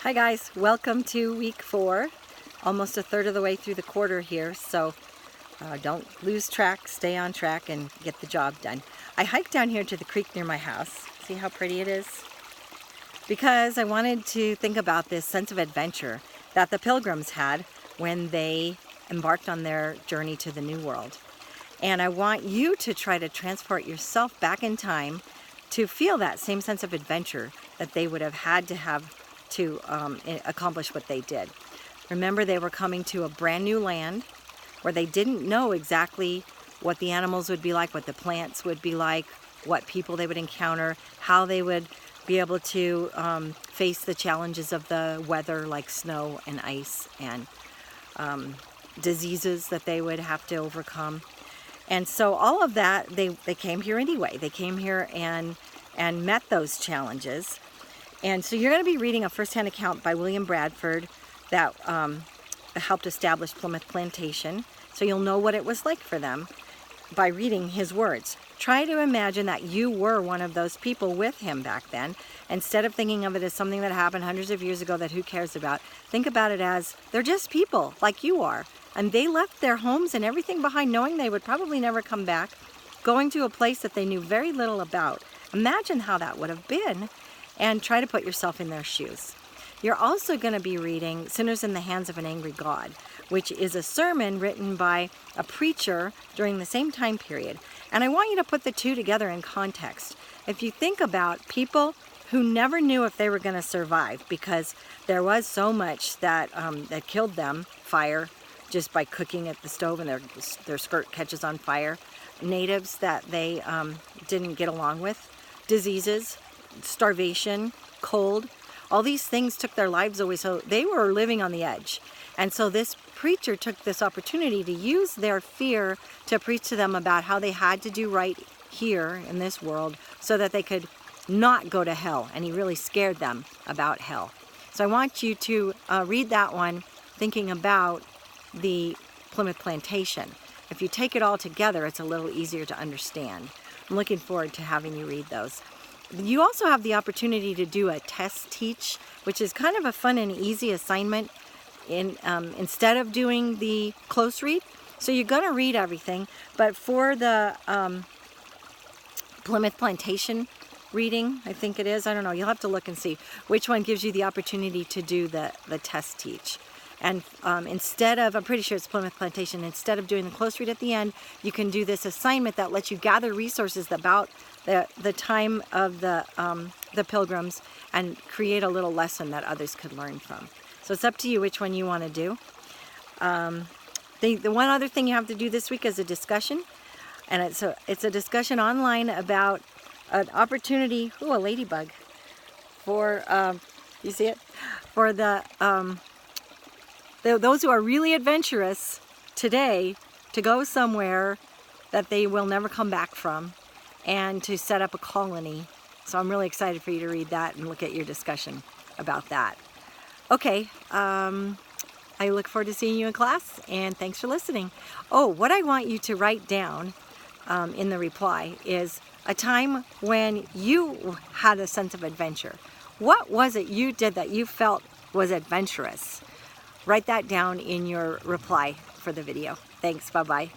Hi guys, welcome to week 4, almost a third of the way through the quarter here, so don't lose track, stay on track and get the job done. I hiked down here to the creek near my house. See how pretty it is? Because I wanted to think about this sense of adventure that the Pilgrims had when they embarked on their journey to the New World. And I want you to try to transport yourself back in time to feel that same sense of adventure that they would have had to have to accomplish what they did. Remember, they were coming to a brand new land where they didn't know exactly what the animals would be like, what the plants would be like, what people they would encounter, how they would be able to face the challenges of the weather like snow and ice and diseases that they would have to overcome. And so all of that, they came here anyway. They came here and met those challenges. And so you're going to be reading a first-hand account by William Bradford that helped establish Plymouth Plantation. So you'll know what it was like for them by reading his words. Try to imagine that you were one of those people with him back then. Instead of thinking of it as something that happened hundreds of years ago that who cares about, think about it as they're just people like you are. And they left their homes and everything behind, knowing they would probably never come back, going to a place that they knew very little about. Imagine how that would have been, and try to put yourself in their shoes. You're also going to be reading Sinners in the Hands of an Angry God, which is a sermon written by a preacher during the same time period. And I want you to put the two together in context. If you think about people who never knew if they were going to survive because there was so much that killed them, fire, just by cooking at the stove and their skirt catches on fire, natives that they didn't get along with, diseases, starvation, cold, all these things took their lives away, so they were living on the edge. And so this preacher took this opportunity to use their fear to preach to them about how they had to do right here in this world so that they could not go to hell, and he really scared them about hell. So I want you to read that one thinking about the Plymouth Plantation. If you take it all together, it's a little easier to understand. I'm looking forward to having you read those. You also have the opportunity to do a test teach, which is kind of a fun and easy assignment instead of doing the close read. So you're going to read everything, but for the Plymouth Plantation reading, I think it is, I don't know, you'll have to look and see which one gives you the opportunity to do the test teach. And instead of, I'm pretty sure it's Plymouth Plantation, instead of doing the close read at the end, you can do this assignment that lets you gather resources about the time of the Pilgrims and create a little lesson that others could learn from. So it's up to you which one you want to do. The one other thing you have to do this week is a discussion. And it's a discussion online about an opportunity, ooh, a ladybug, for, you see it? For those who are really adventurous today to go somewhere that they will never come back from and to set up a colony. So I'm really excited for you to read that and look at your discussion about that. Okay, I look forward to seeing you in class, and thanks for listening. Oh, what I want you to write down in the reply is a time when you had a sense of adventure. What was it you did that you felt was adventurous? Write that down in your reply for the video. Thanks, bye-bye.